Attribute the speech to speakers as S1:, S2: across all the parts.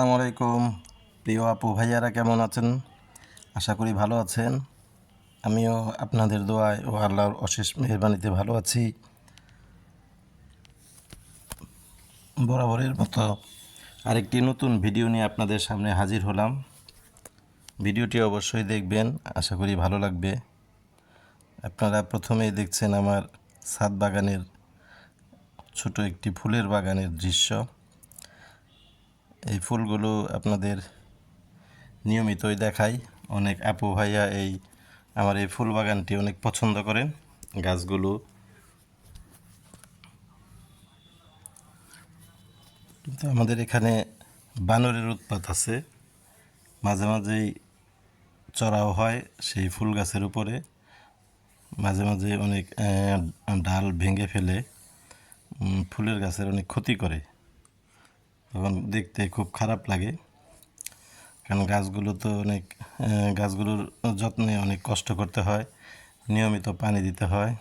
S1: আসসালামু আলাইকুম প্রিয় আপু ভাইয়ারা, কেমন আছেন? আশা করি ভালো আছেন। আমিও আপনাদের দোয়ায় ও আল্লাহর অশেষ মেহেরবানিতে ভালো আছি। বরাবরের মতো আরেকটি নতুন ভিডিও নিয়ে আপনাদের সামনে হাজির হলাম। ভিডিওটি অবশ্যই দেখবেন, আশা করি ভালো লাগবে। আপনারা প্রথমেই দেখছেন আমার ছাদ বাগানের ছোট একটি ফুলের বাগানের দৃশ্য। এই ফুলগুলো আপনাদের নিয়মিতই দেখাই। অনেক আপু ভাইয়া আমার এই ফুল বাগানটি অনেক পছন্দ করেন। গাছগুলো কিন্তু আমাদের এখানে বানরের উৎপাত আছে, মাঝে মাঝেই চড়াও হয় সেই ফুল গাছের উপরে। মাঝে মাঝে অনেক ডাল ভেঙে ফেলে, ফুলের গাছের অনেক ক্ষতি করে। তখন দেখতে খুব খারাপ লাগে, কারণ গাছগুলো তো গাছগুলোর যত্নে অনেক কষ্ট করতে হয়, নিয়মিত পানি দিতে হয়।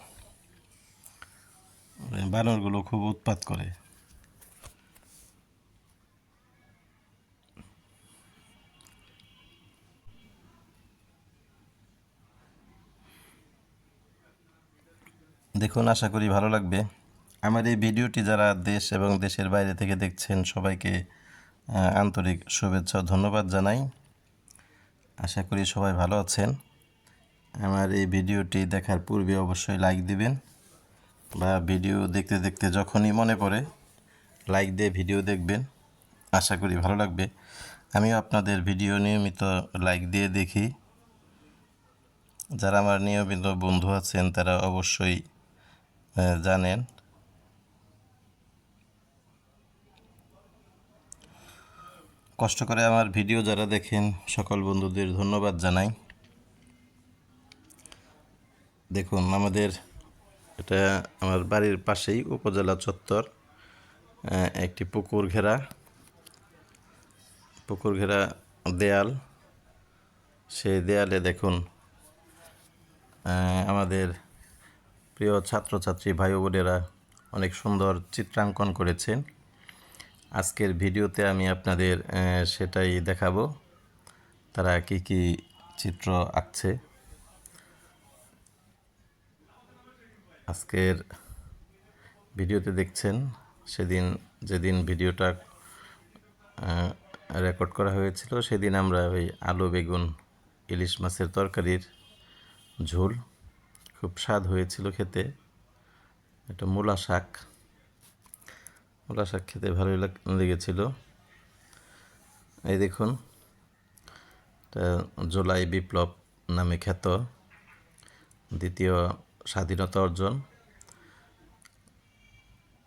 S1: বানরগুলো খুব উৎপাত করে। দেখুন, আশা করি ভালো লাগবে। আমার এই ভিডিওটি যারা দেশ এবং দেশের বাইরে থেকে দেখছেন, সবাইকে আন্তরিক শুভেচ্ছা ও ধন্যবাদ জানাই। আশা করি সবাই ভালো আছেন। আমার এই ভিডিওটি দেখার পূর্বে অবশ্যই লাইক দিবেন, বা ভিডিও দেখতে দেখতে যখনই মনে পড়ে লাইক দিয়ে ভিডিও দেখবেন। আশা করি ভালো লাগবে। আমিও আপনাদের ভিডিও নিয়মিত লাইক দিয়ে দেখি। যারা আমার নিয়মিত বন্ধু আছেন তারা অবশ্যই জানেন। কষ্ট করে আমার ভিডিও যারা দেখেন, সকল বন্ধুদের ধন্যবাদ জানাই। দেখুন, এটা আমার বাড়ির পাশেই উপজেলা চত্বর, একটি পুকুর ঘেরা দেয়াল। সেই দেয়ালে দেখুন আমাদের প্রিয় ছাত্রছাত্রী ভাই বোনেরা অনেক সুন্দর চিত্রাঙ্কন করেছেন। আজকের ভিডিওতে আমি আপনাদের সেটাই দেখাবো, তারা কি কি চিত্র আঁকছে। আজকের ভিডিওতে দেখছেন, যেদিন ভিডিওটা রেকর্ড করা হয়েছিল সেদিন আমরা ওই আলু বেগুন ইলিশ মাছের তরকারির ঝোল, খুব স্বাদ হয়েছিল খেতে। এটা মূলা শাক খেতে ভালোই লেগেছিল। এই দেখুন, এটা জুলাই বিপ্লব নামে খ্যাত দ্বিতীয় স্বাধীনতা অর্জন।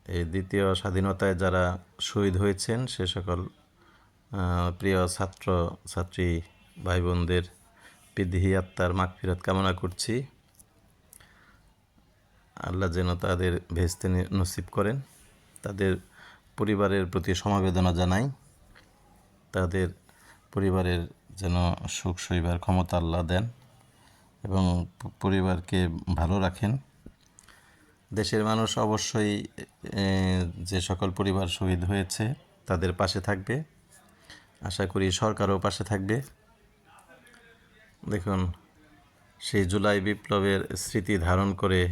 S1: এই দ্বিতীয় স্বাধীনতায় যারা শহীদ হয়েছেন সে সকল প্রিয় ছাত্র ছাত্রী ভাই বোনদের বিদেহী আত্মার মাগফিরাত কামনা করছি। আল্লাহ যেন তাদের ভেস্তে নসিব করেন। তাদের পরিবারের প্রতি সমবেদনা জানাই। তাদের পরিবারের যেন সুখ সইবার ক্ষমতা আল্লাহ দেন এবং পরিবারকে ভালো রাখেন। দেশের মানুষ অবশ্যই যে সকল পরিবার শহীদ হয়েছে তাদের পাশে থাকবে। আশা করি সরকারও পাশে থাকবে। দেখুন, সেই জুলাই বিপ্লবের স্মৃতি ধারণ করে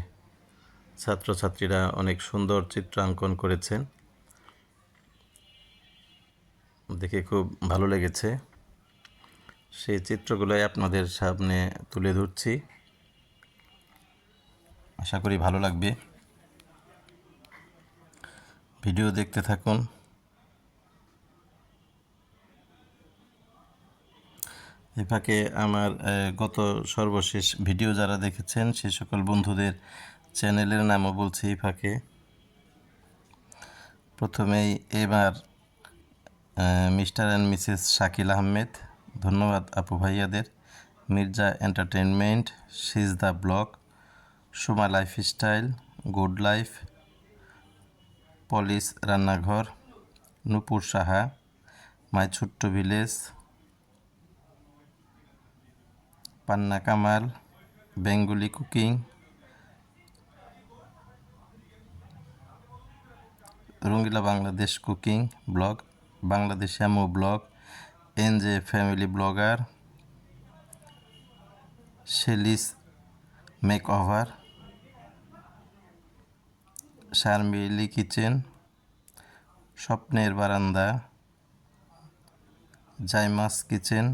S1: ছাত্রছাত্রীরা অনেক সুন্দর চিত্রাঙ্কন করেছেন, দেখে খুব ভালো লেগেছে। সেই চিত্রগুলোই আপনাদের সামনে তুলে ধরছি, আশা করি ভালো লাগবে। ভিডিও দেখতে থাকুন। এই ফাঁকে আমার গত সর্বশেষ ভিডিও যারা দেখেছেন সে সকল বন্ধুদের চ্যানেলের নামও বলছি এই ফাঁকে। প্রথমেই এবার mister and missus Shakil Ahmed, ধন্যবাদ আপু ভাইয়াদের। Mirza entertainment, Sijda blog, Suma lifestyle, good life, polish রান্নাঘর, নূপুর সাহা, মাই ছোট্ট village, Panna Kamal, Bengali cooking, Rangila Bangladesh cooking blog, Bangladesh Shyamo blog, NJ family blogger, Shelly's makeover, Sharmili kitchen, স্বপ্নের বারান্দা, Zaima's kitchen,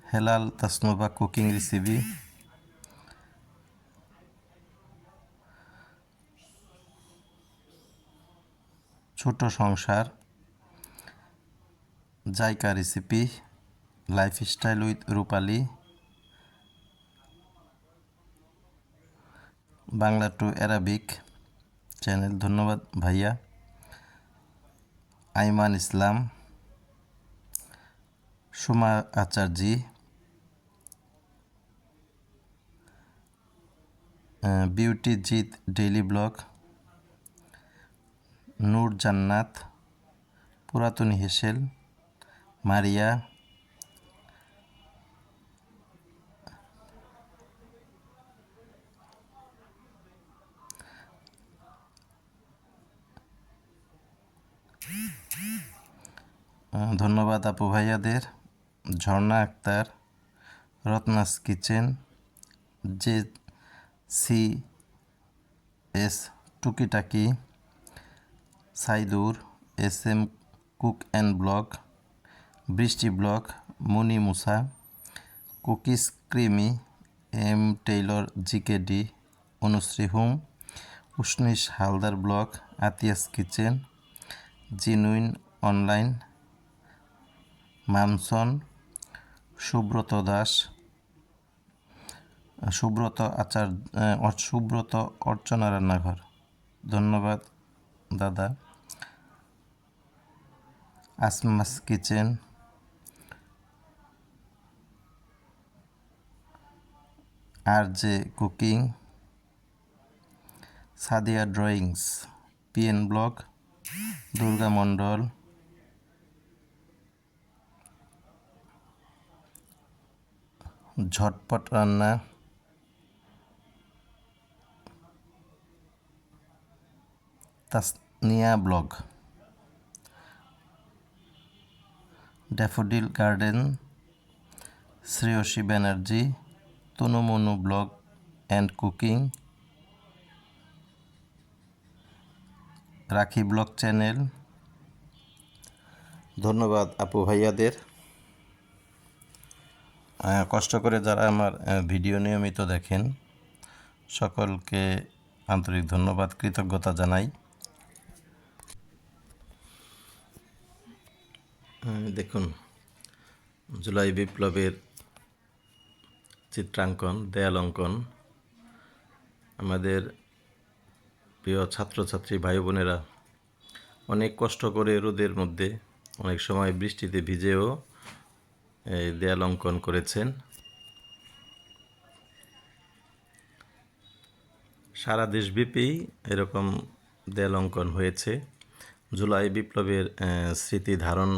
S1: Helal Tasnuba cooking recipe, ছোট সংসার, Zaika recipe, lifestyle with Rupali, Bangla to Arabic channel, ধন্যবাদ ভাইয়া, আইমান ইসলাম, সুমা আচার্যি, beauty Jeet daily blog, Noor Jannat, পুরাতনী হেসেল, মারিয়া, ধন্যবাদ আপু ভাইয়াদের, Jharna Akter, Ratna's kitchen, J C S টুকিটাকি, Saidur, S M cook and blog, Brishti blog, Muni Musa, cookies creamy, M Taylor GKD, Anushree হুম, Ushnish Haldar blog, Atiya's kitchen, genuine online, মামসন, সুব্রত দাস, সুব্রত অর্চনা রান্নাঘর, ধন্যবাদ দাদা, Asma's kitchen, R J cooking, Sadia drawings, PN blog, Durga Mondal, ঝটপট রান্না, Tasnia blog, daffodil garden, Shreyasi Banerjee, তনুমনু blog and cooking, রাখি blog channel, ধন্যবাদ আপু ভাইয়াদের। কষ্ট করে যারা আমার ভিডিও নিয়মিত দেখেন সকলকে আন্তরিক ধন্যবাদ, কৃতজ্ঞতা জানাই। দেখুন জুলাই বিপ্লবের চিত্রাঙ্কন, দেয়াল অঙ্কন, আমাদের প্রিয় ছাত্রছাত্রী ভাই বোনেরা অনেক কষ্ট করে রোদের মধ্যে, অনেক সময় বৃষ্টিতে ভিজেও এই দেয়াল অঙ্কন করেছেন। সারা দেশব্যাপী এরকম দেয়াল অঙ্কন হয়েছে জুলাই বিপ্লবের স্মৃতি ধারণ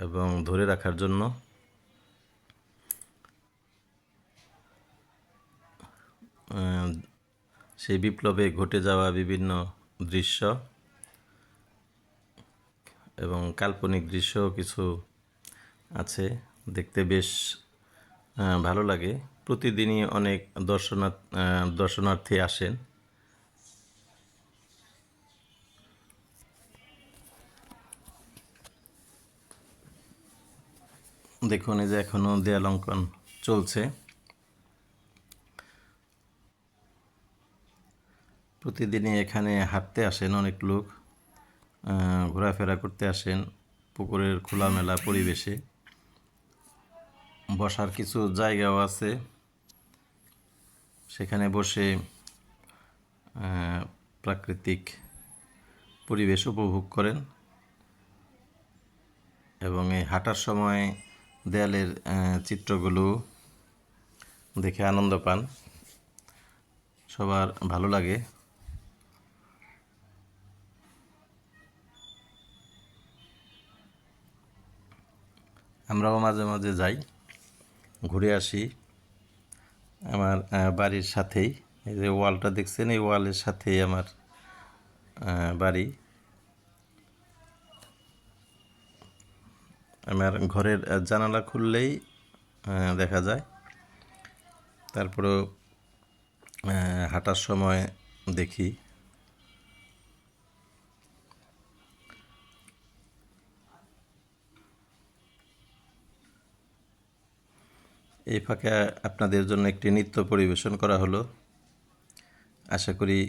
S1: এবং ধরে রাখার জন্য। সেই বিপ্লবে ঘটে যাওয়া বিভিন্ন দৃশ্য এবং কাল্পনিক দৃশ্য কিছু আছে, দেখতে বেশ ভালো লাগে। প্রতিদিনই অনেক দর্শনার্থী আসেন। দেখুন এই যে এখনো দেয়াল অঙ্কন চলছে। প্রতিদিনই এখানে হাঁটতে আসেন অনেক লোক, ঘোরাফেরা করতে আসেন পুকুরের খোলামেলা পরিবেশে। বসার কিছু জায়গাও আছে, সেখানে বসে প্রাকৃতিক পরিবেশ উপভোগ করেন এবং এই হাঁটার সময় দেয়ালের চিত্রগুলো দেখে আনন্দ পান, সবার ভালো লাগে। আমরাও মাঝে মাঝে যাই, ঘুরে আসি। আমার বাড়ির সাথেই এই যে ওয়ালটা দেখছেন, এই ওয়ালের সাথেই আমার বাড়ি। আমার ঘরের জানালা খুললেই দেখা যায়। তারপরেও হাঁটার সময় দেখি। এই ফাঁকে আপনাদের জন্য একটি নৃত্য পরিবেশন করা হলো। আশা করি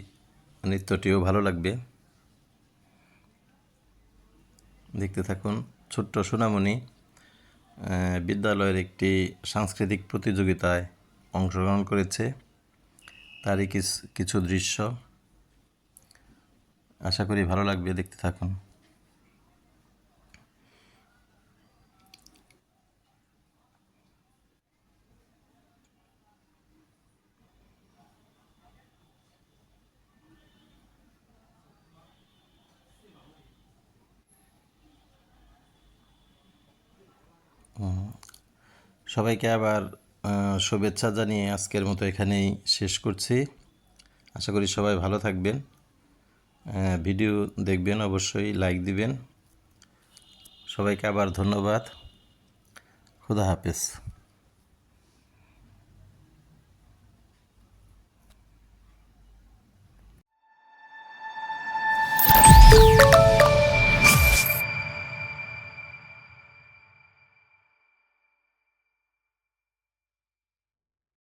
S1: নৃত্যটিও ভালো লাগবে। দেখতে থাকুন। ছোট্ট সোনামণি বিদ্যালয়ের একটি সাংস্কৃতিক প্রতিযোগিতায় অংশগ্রহণ করেছে, তারই কিছু দৃশ্য। আশা করি ভালো লাগবে, দেখতে থাকুন। সবাইকে আবার শুভেচ্ছা জানিয়ে আজকের মতো এখানেই শেষ করছি। আশা করি সবাই ভালো থাকবেন। ভিডিও দেখবেন, অবশ্যই লাইক দিবেন। সবাইকে আবার ধন্যবাদ। খুদা হাফেজ।